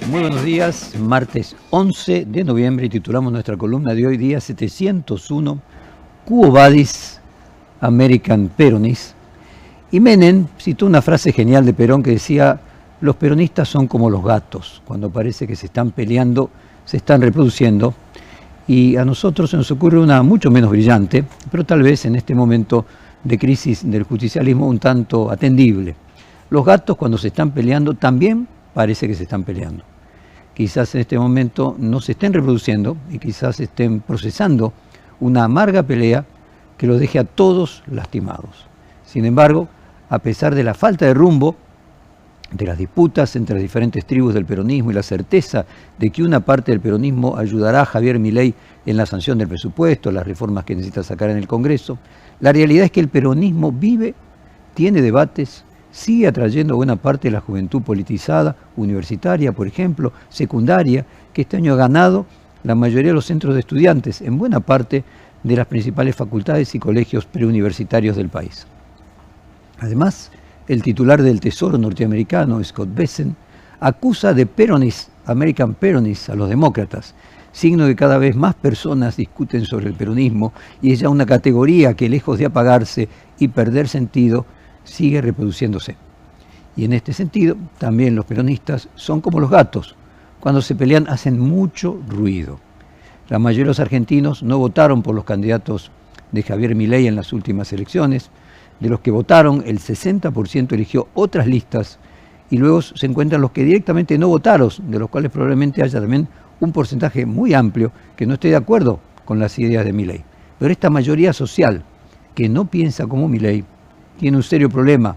Muy buenos días, martes 11 de noviembre y titulamos nuestra columna de hoy, día 701, Quo Vadis American Peronis. Y Menem citó una frase genial de Perón que decía: los peronistas son como los gatos, cuando parece que se están peleando, se están reproduciendo. Y a nosotros se nos ocurre una mucho menos brillante, pero tal vez en este momento de crisis del justicialismo un tanto atendible. Los gatos, cuando se están peleando, también parece que se están peleando. Quizás en este momento no se estén reproduciendo y quizás estén procesando una amarga pelea que los deje a todos lastimados. Sin embargo, a pesar de la falta de rumbo, de las disputas entre las diferentes tribus del peronismo y la certeza de que una parte del peronismo ayudará a Javier Milei en la sanción del presupuesto, las reformas que necesita sacar en el Congreso, la realidad es que el peronismo vive, tiene debates, sigue atrayendo buena parte de la juventud politizada, universitaria, por ejemplo, secundaria, que este año ha ganado la mayoría de los centros de estudiantes en buena parte de las principales facultades y colegios preuniversitarios del país. Además, el titular del Tesoro norteamericano, Scott Bessent, acusa de peronis, American Peronis, a los demócratas, signo de que cada vez más personas discuten sobre el peronismo y es ya una categoría que, lejos de apagarse y perder sentido, sigue reproduciéndose. Y en este sentido, también los peronistas son como los gatos. Cuando se pelean hacen mucho ruido. La mayoría de los argentinos no votaron por los candidatos de Javier Milei en las últimas elecciones. De los que votaron, el 60% eligió otras listas y luego se encuentran los que directamente no votaron, de los cuales probablemente haya también un porcentaje muy amplio que no esté de acuerdo con las ideas de Milei. Pero esta mayoría social que no piensa como Milei tiene un serio problema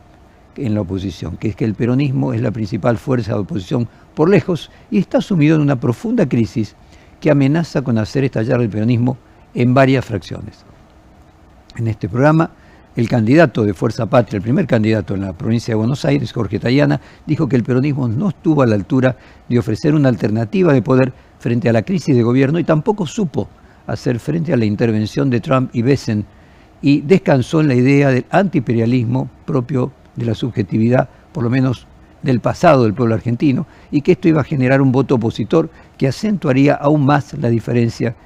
en la oposición, que es que el peronismo es la principal fuerza de oposición por lejos y está sumido en una profunda crisis que amenaza con hacer estallar el peronismo en varias fracciones. En este programa, el candidato de Fuerza Patria, el primer candidato en la provincia de Buenos Aires, Jorge Tayana, dijo que el peronismo no estuvo a la altura de ofrecer una alternativa de poder frente a la crisis de gobierno y tampoco supo hacer frente a la intervención de Trump y Bessent, y descansó en la idea del antiimperialismo propio de la subjetividad, por lo menos del pasado del pueblo argentino, y que esto iba a generar un voto opositor que acentuaría aún más la diferencia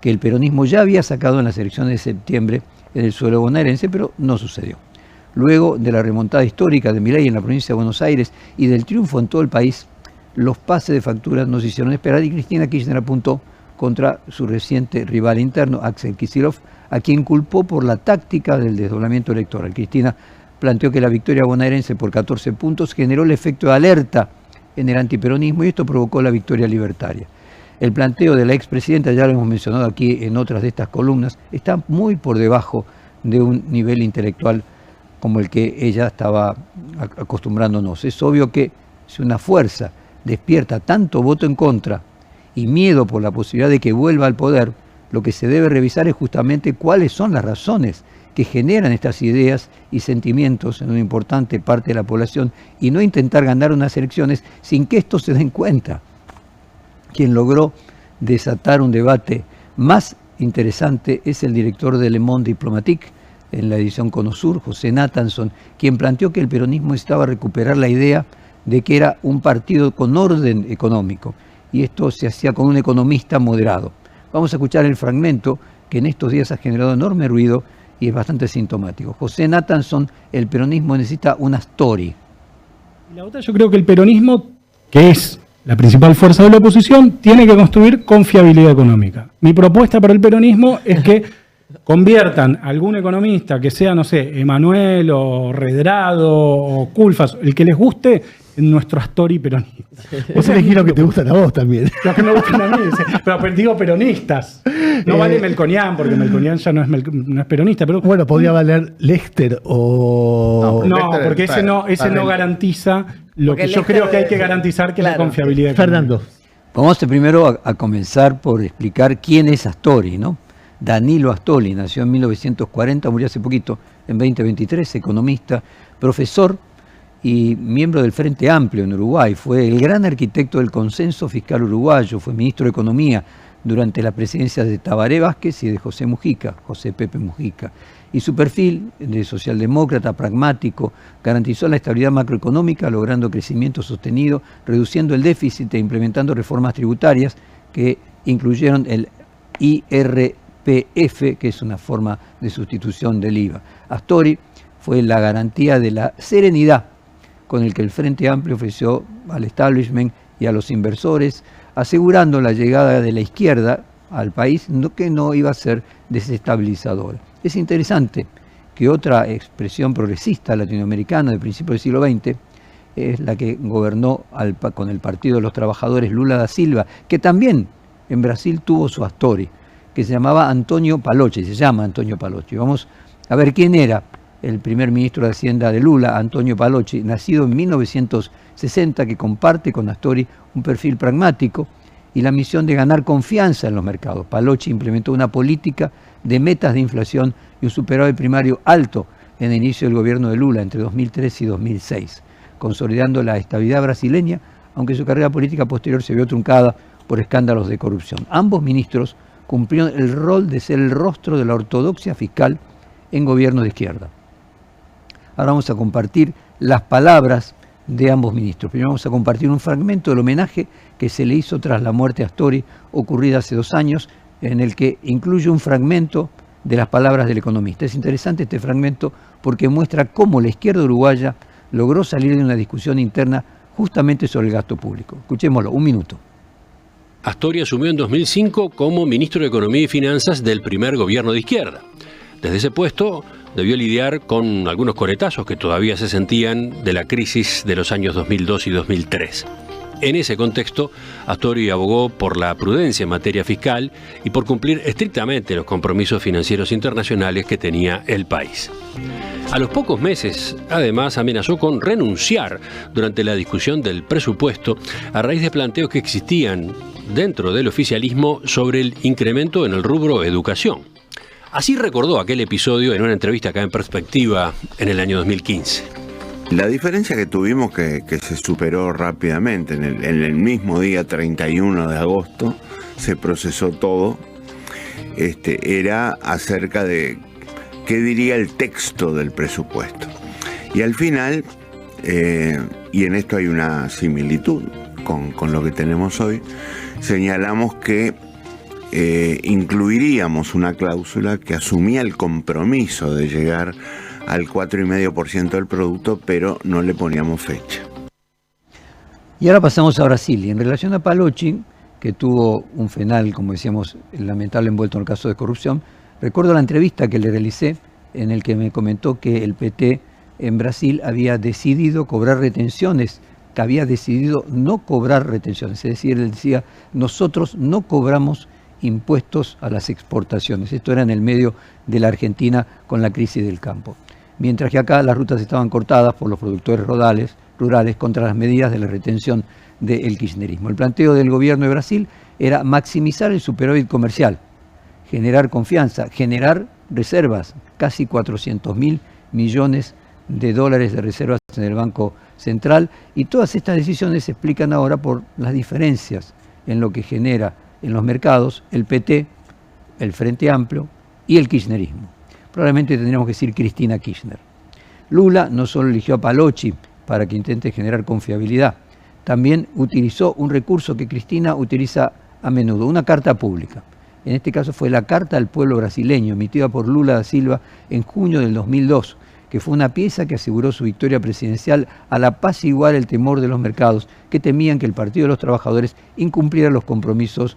que el peronismo ya había sacado en las elecciones de septiembre en el suelo bonaerense, pero no sucedió. Luego de la remontada histórica de Milei en la provincia de Buenos Aires y del triunfo en todo el país, los pases de facturas nos hicieron esperar y Cristina Kirchner apuntó contra su reciente rival interno, Axel Kicillof, a quien culpó por la táctica del desdoblamiento electoral. Cristina planteó que la victoria bonaerense por 14 puntos generó el efecto de alerta en el antiperonismo y esto provocó la victoria libertaria. El planteo de la expresidenta, ya lo hemos mencionado aquí en otras de estas columnas, está muy por debajo de un nivel intelectual como el que ella estaba acostumbrándonos. Es obvio que si una fuerza despierta tanto voto en contra y miedo por la posibilidad de que vuelva al poder, lo que se debe revisar es justamente cuáles son las razones que generan estas ideas y sentimientos en una importante parte de la población y no intentar ganar unas elecciones sin que esto se den cuenta. Quien logró desatar un debate más interesante es el director de Le Monde Diplomatique en la edición Cono Sur, José Nathanson, quien planteó que el peronismo necesitaba recuperar la idea de que era un partido con orden económico y esto se hacía con un economista moderado. Vamos a escuchar el fragmento que en estos días ha generado enorme ruido y es bastante sintomático. José Nathanson, el peronismo necesita una story. La otra, yo creo que el peronismo, que es la principal fuerza de la oposición, tiene que construir confiabilidad económica. Mi propuesta para el peronismo es que conviertan a algún economista que sea, no sé, Emanuel o Redrado o Culfas, el que les guste, en nuestro Astori peronista. Vos elegís lo que te gustan a vos también. Los que me gustan a mí, pero digo peronistas. No vale Melconian, porque Melconian ya no es peronista. Pero bueno, podría valer Lester o... No, porque ese no garantiza lo que yo creo que hay que garantizar, que es la confiabilidad. Fernando. Vamos primero a comenzar por explicar quién es Astori, ¿no? Danilo Astori nació en 1940, murió hace poquito, en 2023, economista, profesor y miembro del Frente Amplio en Uruguay. Fue el gran arquitecto del consenso fiscal uruguayo, fue ministro de Economía durante la presidencia de Tabaré Vázquez y de José Mujica, José Pepe Mujica. Y su perfil de socialdemócrata pragmático garantizó la estabilidad macroeconómica, logrando crecimiento sostenido, reduciendo el déficit e implementando reformas tributarias que incluyeron el IRPF, que es una forma de sustitución del IVA. Astori fue la garantía de la serenidad con el que el Frente Amplio ofreció al establishment y a los inversores, asegurando la llegada de la izquierda al país, que no iba a ser desestabilizadora. Es interesante que otra expresión progresista latinoamericana de principios del siglo XX es la que gobernó con el Partido de los Trabajadores, Lula da Silva, que también en Brasil tuvo su Astori, que se llamaba Antonio Palocci, se llama Antonio Palocci. Vamos a ver quién era el primer ministro de Hacienda de Lula, Antonio Palocci, nacido en 1960, que comparte con Astori un perfil pragmático y la misión de ganar confianza en los mercados. Palocci implementó una política de metas de inflación y un superávit primario alto en el inicio del gobierno de Lula entre 2003 y 2006, consolidando la estabilidad brasileña, aunque su carrera política posterior se vio truncada por escándalos de corrupción. Ambos ministros cumplieron el rol de ser el rostro de la ortodoxia fiscal en gobiernos de izquierda. Ahora vamos a compartir las palabras de ambos ministros. Primero vamos a compartir un fragmento del homenaje que se le hizo tras la muerte de Astori, ocurrida hace 2 años, en el que incluye un fragmento de las palabras del economista. Es interesante este fragmento porque muestra cómo la izquierda uruguaya logró salir de una discusión interna justamente sobre el gasto público. Escuchémoslo, 1 minuto. Astori asumió en 2005 como ministro de Economía y Finanzas del primer gobierno de izquierda. Desde ese puesto debió lidiar con algunos coletazos que todavía se sentían de la crisis de los años 2002 y 2003. En ese contexto, Astori abogó por la prudencia en materia fiscal y por cumplir estrictamente los compromisos financieros internacionales que tenía el país. A los pocos meses, además, amenazó con renunciar durante la discusión del presupuesto a raíz de planteos que existían dentro del oficialismo sobre el incremento en el rubro educación. Así recordó aquel episodio en una entrevista acá en Perspectiva en el año 2015. La diferencia que tuvimos que se superó rápidamente, en el mismo día 31 de agosto se procesó todo, era acerca de qué diría el texto del presupuesto. Y al final, y en esto hay una similitud con lo que tenemos hoy, señalamos que incluiríamos una cláusula que asumía el compromiso de llegar al 4,5% del producto, pero no le poníamos fecha. Y ahora pasamos a Brasil. Y en relación a Palocci, que tuvo un final, como decíamos, lamentable envuelto en el caso de corrupción, recuerdo la entrevista que le realicé en el que me comentó que el PT en Brasil había decidido cobrar retenciones, que había decidido no cobrar retenciones. Es decir, él decía, nosotros no cobramos impuestos a las exportaciones. Esto era en el medio de la Argentina con la crisis del campo. Mientras que acá las rutas estaban cortadas por los productores rurales contra las medidas de la retención del kirchnerismo. El planteo del gobierno de Brasil era maximizar el superávit comercial, generar confianza, generar reservas, casi 400.000 millones de dólares de reservas en el Banco Central, y todas estas decisiones se explican ahora por las diferencias en lo que genera en los mercados el PT, el Frente Amplio y el kirchnerismo. Probablemente tendríamos que decir Cristina Kirchner. Lula no solo eligió a Palocci para que intente generar confiabilidad, también utilizó un recurso que Cristina utiliza a menudo, una carta pública. En este caso fue la Carta al Pueblo Brasileño, emitida por Lula da Silva en junio del 2002, que fue una pieza que aseguró su victoria presidencial al apaciguar el temor de los mercados, que temían que el Partido de los Trabajadores incumpliera los compromisos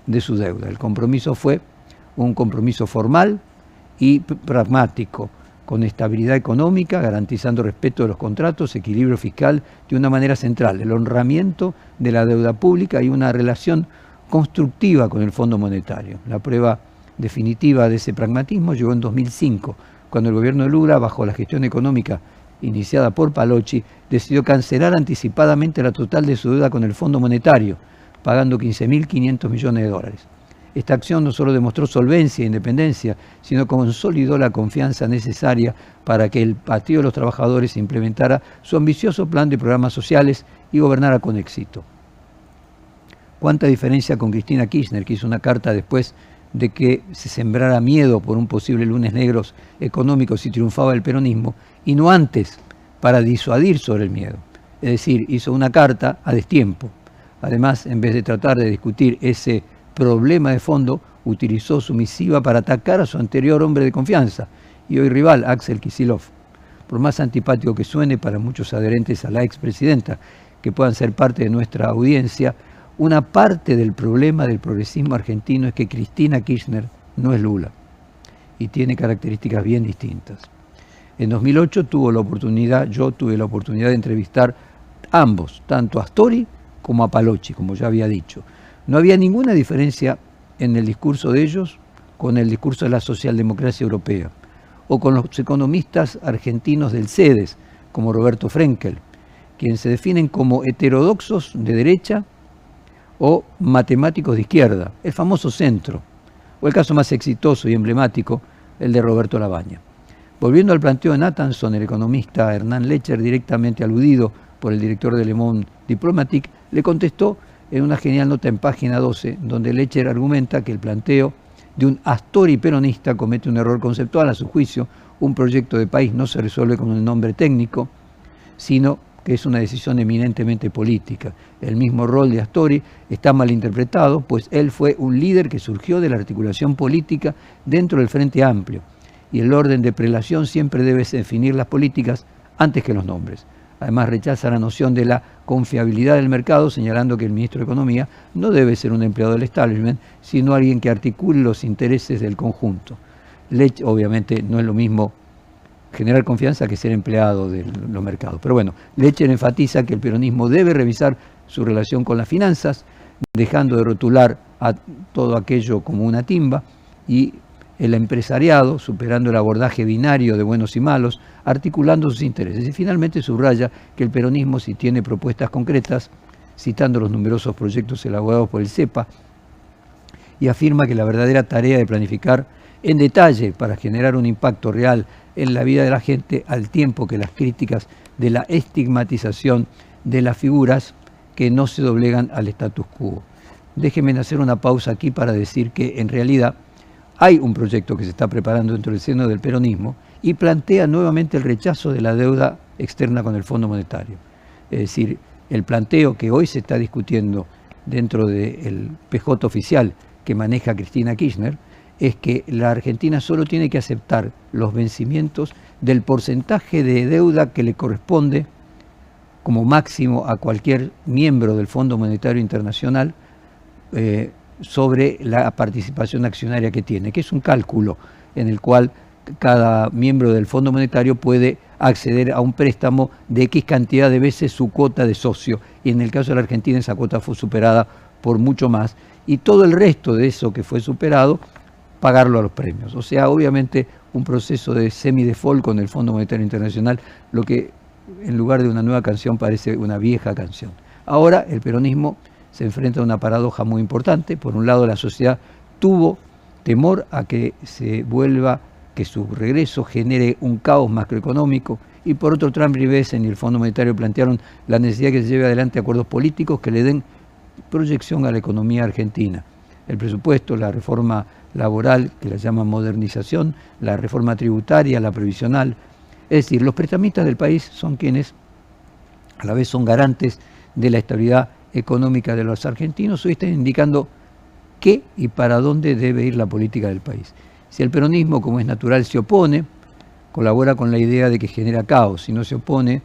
de su deuda. El compromiso fue un compromiso formal y pragmático, con estabilidad económica, garantizando respeto de los contratos, equilibrio fiscal de una manera central, el honramiento de la deuda pública y una relación constructiva con el Fondo Monetario. La prueba definitiva de ese pragmatismo llegó en 2005, cuando el gobierno de Lula, bajo la gestión económica iniciada por Palocci, decidió cancelar anticipadamente la total de su deuda con el Fondo Monetario, pagando 15.500 millones de dólares. Esta acción no solo demostró solvencia e independencia, sino consolidó la confianza necesaria para que el Partido de los Trabajadores implementara su ambicioso plan de programas sociales y gobernara con éxito. ¿Cuánta diferencia con Cristina Kirchner, que hizo una carta después de que se sembrara miedo por un posible lunes negros económico si triunfaba el peronismo, y no antes, para disuadir sobre el miedo. Es decir, hizo una carta a destiempo. Además, en vez de tratar de discutir ese problema de fondo, utilizó su misiva para atacar a su anterior hombre de confianza y hoy rival, Axel Kicillof. Por más antipático que suene para muchos adherentes a la expresidenta, que puedan ser parte de nuestra audiencia, una parte del problema del progresismo argentino es que Cristina Kirchner no es Lula y tiene características bien distintas. En 2008 yo tuve la oportunidad de entrevistar ambos, tanto a Astori como a Palocci, como ya había dicho. No había ninguna diferencia en el discurso de ellos con el discurso de la socialdemocracia europea, o con los economistas argentinos del CEDES, como Roberto Frenkel, quienes se definen como heterodoxos de derecha o matemáticos de izquierda, el famoso centro, o el caso más exitoso y emblemático, el de Roberto Labaña. Volviendo al planteo de Nathanson, el economista Hernán Lecher, directamente aludido por el director de Le Monde Diplomatique, le contestó en una genial nota en página 12, donde Lecher argumenta que el planteo de un Astori peronista comete un error conceptual. A su juicio, un proyecto de país no se resuelve con un nombre técnico, sino que es una decisión eminentemente política. El mismo rol de Astori está mal interpretado, pues él fue un líder que surgió de la articulación política dentro del Frente Amplio, y el orden de prelación siempre debe definir las políticas antes que los nombres. Además, rechaza la noción de la confiabilidad del mercado, señalando que el ministro de Economía no debe ser un empleado del establishment, sino alguien que articule los intereses del conjunto. Lecher, obviamente, no es lo mismo generar confianza que ser empleado de los mercados. Pero bueno, Lecher enfatiza que el peronismo debe revisar su relación con las finanzas, dejando de rotular a todo aquello como una timba, y el empresariado, superando el abordaje binario de buenos y malos, articulando sus intereses. Y finalmente subraya que el peronismo, si tiene propuestas concretas, citando los numerosos proyectos elaborados por el CEPA, y afirma que la verdadera tarea de planificar en detalle para generar un impacto real en la vida de la gente, al tiempo que las críticas de la estigmatización de las figuras que no se doblegan al status quo. Déjenme hacer una pausa aquí para decir que en realidad hay un proyecto que se está preparando dentro del seno del peronismo y plantea nuevamente el rechazo de la deuda externa con el Fondo Monetario. Es decir, el planteo que hoy se está discutiendo dentro del PJ oficial que maneja Cristina Kirchner es que la Argentina solo tiene que aceptar los vencimientos del porcentaje de deuda que le corresponde como máximo a cualquier miembro del Fondo Monetario Internacional sobre la participación accionaria que tiene, que es un cálculo en el cual cada miembro del Fondo Monetario puede acceder a un préstamo de X cantidad de veces su cuota de socio, y en el caso de la Argentina esa cuota fue superada por mucho más, y todo el resto de eso que fue superado, pagarlo a los premios. O sea, obviamente un proceso de semi-default con el Fondo Monetario Internacional, lo que en lugar de una nueva canción parece una vieja canción. Ahora el peronismo se enfrenta a una paradoja muy importante. Por un lado, la sociedad tuvo temor a que que su regreso genere un caos macroeconómico, y por otro, Trump y Besen y el Fondo Monetario plantearon la necesidad que se lleve adelante acuerdos políticos que le den proyección a la economía argentina. El presupuesto, la reforma laboral, que la llaman modernización, la reforma tributaria, la previsional. Es decir, los prestamistas del país son quienes a la vez son garantes de la estabilidad económica de los argentinos. Hoy están indicando qué y para dónde debe ir la política del país. Si el peronismo, como es natural, se opone, colabora con la idea de que genera caos. Si no se opone,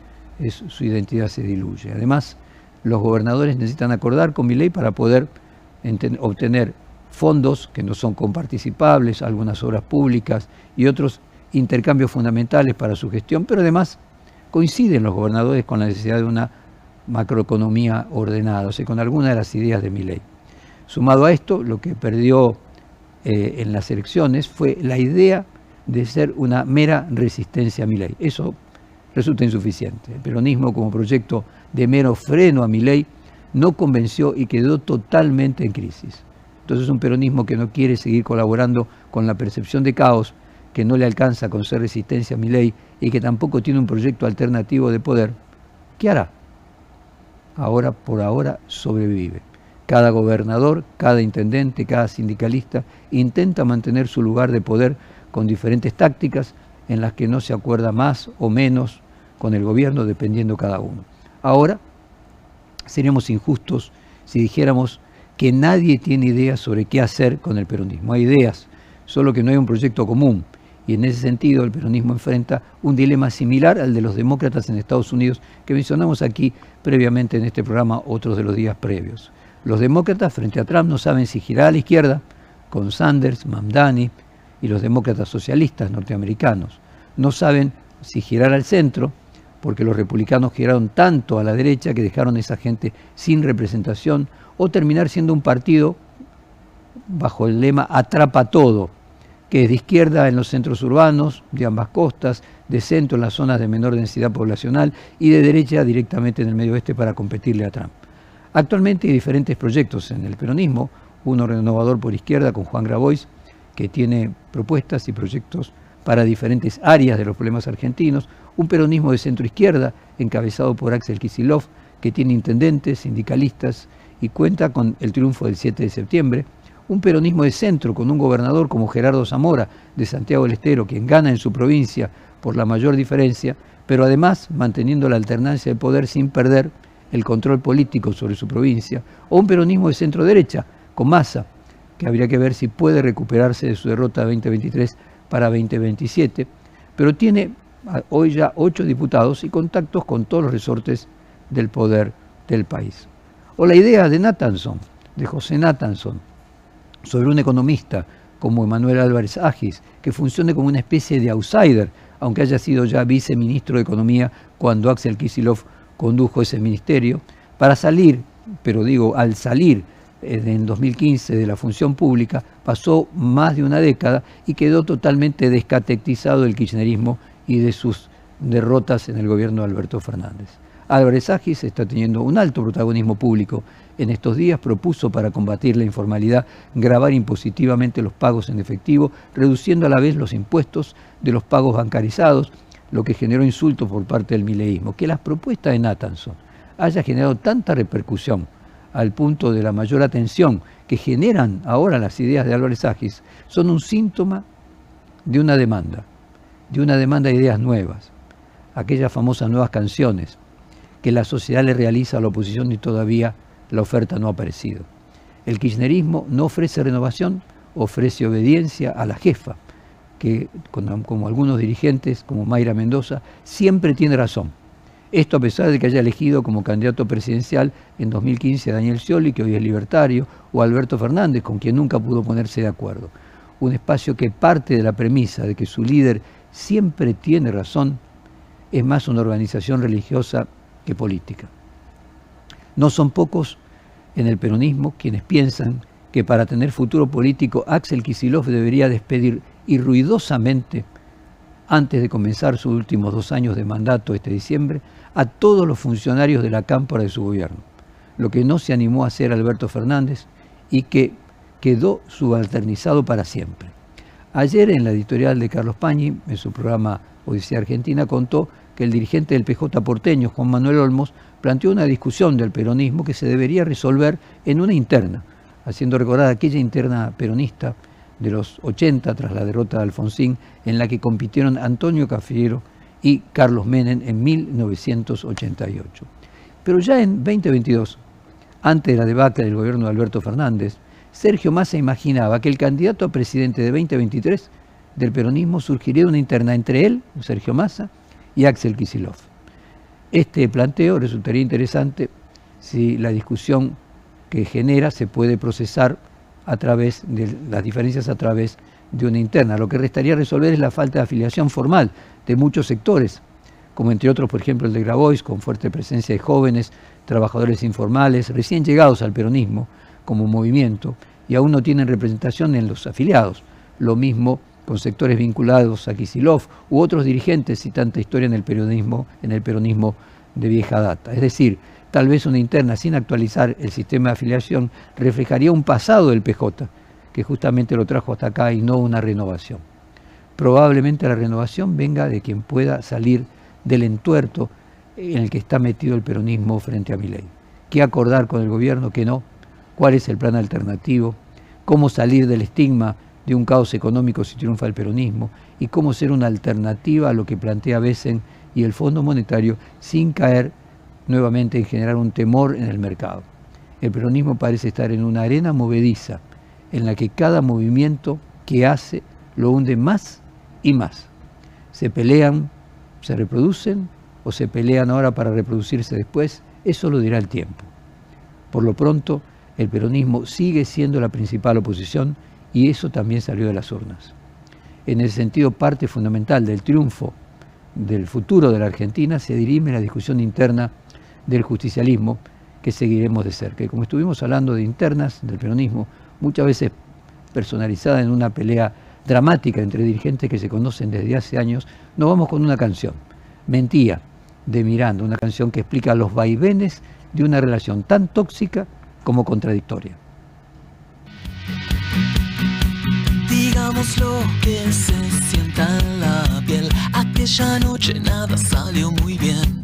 su identidad se diluye. Además, los gobernadores necesitan acordar con Milei para poder obtener fondos que no son comparticipables, algunas obras públicas y otros intercambios fundamentales para su gestión, pero además coinciden los gobernadores con la necesidad de una macroeconomía ordenada, o sea, con algunas de las ideas de Milei. Sumado a esto, lo que perdió en las elecciones fue la idea de ser una mera resistencia a Milei. Eso resulta insuficiente. El peronismo, como proyecto de mero freno a Milei, no convenció y quedó totalmente en crisis. Entonces, un peronismo que no quiere seguir colaborando con la percepción de caos, que no le alcanza con ser resistencia a Milei y que tampoco tiene un proyecto alternativo de poder, ¿qué hará? Por ahora sobrevive. Cada gobernador, cada intendente, cada sindicalista intenta mantener su lugar de poder con diferentes tácticas en las que no se acuerda más o menos con el gobierno, dependiendo cada uno. Ahora, seríamos injustos si dijéramos que nadie tiene ideas sobre qué hacer con el peronismo. Hay ideas, solo que no hay un proyecto común. Y en ese sentido el peronismo enfrenta un dilema similar al de los demócratas en Estados Unidos, que mencionamos aquí previamente en este programa otros de los días previos. Los demócratas frente a Trump no saben si girar a la izquierda, con Sanders, Mamdani y los demócratas socialistas norteamericanos. No saben si girar al centro, porque los republicanos giraron tanto a la derecha que dejaron a esa gente sin representación, o terminar siendo un partido bajo el lema atrapa todo, que es de izquierda en los centros urbanos de ambas costas, de centro en las zonas de menor densidad poblacional y de derecha directamente en el medio oeste para competirle a Trump. Actualmente hay diferentes proyectos en el peronismo, uno renovador por izquierda con Juan Grabois, que tiene propuestas y proyectos para diferentes áreas de los problemas argentinos, un peronismo de centro-izquierda encabezado por Axel Kicillof, que tiene intendentes, sindicalistas y cuenta con el triunfo del 7 de septiembre, un peronismo de centro con un gobernador como Gerardo Zamora de Santiago del Estero, quien gana en su provincia por la mayor diferencia, pero además manteniendo la alternancia de poder sin perder el control político sobre su provincia, o un peronismo de centro-derecha con Massa, que habría que ver si puede recuperarse de su derrota 2023 para 2027, pero tiene hoy ya 8 diputados y contactos con todos los resortes del poder del país. O la idea de Nathanson, de José Nathanson, sobre un economista como Emanuel Álvarez Agis, que funcione como una especie de outsider, aunque haya sido ya viceministro de Economía cuando Axel Kicillof condujo ese ministerio, para salir, pero digo, al salir en 2015 de la función pública, pasó más de una década y quedó totalmente descatectizado del kirchnerismo y de sus derrotas en el gobierno de Alberto Fernández. Álvarez Agis está teniendo un alto protagonismo público. En estos días propuso para combatir la informalidad gravar impositivamente los pagos en efectivo, reduciendo a la vez los impuestos de los pagos bancarizados, lo que generó insultos por parte del mileísmo. Que las propuestas de Nathanson haya generado tanta repercusión al punto de la mayor atención que generan ahora las ideas de Álvarez Agis son un síntoma de una demanda de ideas nuevas, aquellas famosas nuevas canciones que la sociedad le realiza a la oposición y todavía la oferta no ha aparecido. El kirchnerismo no ofrece renovación, ofrece obediencia a la jefa, que como algunos dirigentes, como Mayra Mendoza, siempre tiene razón. Esto a pesar de que haya elegido como candidato presidencial en 2015 a Daniel Scioli, que hoy es libertario, o a Alberto Fernández, con quien nunca pudo ponerse de acuerdo. Un espacio que parte de la premisa de que su líder siempre tiene razón, es más una organización religiosa que política. No son pocos en el peronismo quienes piensan que para tener futuro político Axel Kicillof debería despedir y ruidosamente, antes de comenzar sus últimos 2 años de mandato este diciembre, a todos los funcionarios de la cámpora de su gobierno, lo que no se animó a hacer Alberto Fernández y que quedó subalternizado para siempre. Ayer en la editorial de Carlos Pañi, en su programa Odisea Argentina, contó que el dirigente del PJ porteño, Juan Manuel Olmos, planteó una discusión del peronismo que se debería resolver en una interna, haciendo recordar aquella interna peronista de los 80 tras la derrota de Alfonsín, en la que compitieron Antonio Cafiero y Carlos Menem en 1988. Pero ya en 2022, antes de la debacle del gobierno de Alberto Fernández, Sergio Massa imaginaba que el candidato a presidente de 2023 del peronismo surgiría de una interna entre él, Sergio Massa, y Axel Kicillof. Este planteo resultaría interesante si la discusión que genera se puede procesar a través de las diferencias a través de una interna. Lo que restaría resolver es la falta de afiliación formal de muchos sectores, como entre otros, por ejemplo, el de Grabois, con fuerte presencia de jóvenes, trabajadores informales, recién llegados al peronismo como movimiento, y aún no tienen representación en los afiliados. Lo mismo con sectores vinculados a Kicillof u otros dirigentes y tanta historia en el peronismo de vieja data. Es decir, tal vez una interna sin actualizar el sistema de afiliación reflejaría un pasado del PJ, que justamente lo trajo hasta acá y no una renovación. Probablemente la renovación venga de quien pueda salir del entuerto en el que está metido el peronismo frente a Milei. ¿Qué acordar con el gobierno? Que no. cuál es el plan alternativo, cómo salir del estigma de un caos económico si triunfa el peronismo y cómo ser una alternativa a lo que plantea Besen y el Fondo Monetario sin caer nuevamente en generar un temor en el mercado. El peronismo parece estar en una arena movediza en la que cada movimiento que hace lo hunde más y más. Se pelean, se reproducen o se pelean ahora para reproducirse después, eso lo dirá el tiempo. Por lo pronto, el peronismo sigue siendo la principal oposición y eso también salió de las urnas. En ese sentido, parte fundamental del triunfo del futuro de la Argentina se dirime la discusión interna del justicialismo que seguiremos de cerca. Y como estuvimos hablando de internas del peronismo, muchas veces personalizada en una pelea dramática entre dirigentes que se conocen desde hace años, nos vamos con una canción, Mentía, de Miranda, una canción que explica los vaivenes de una relación tan tóxica como contradictoria. Digamos lo que se sienta en la piel. Aquella noche nada salió muy bien.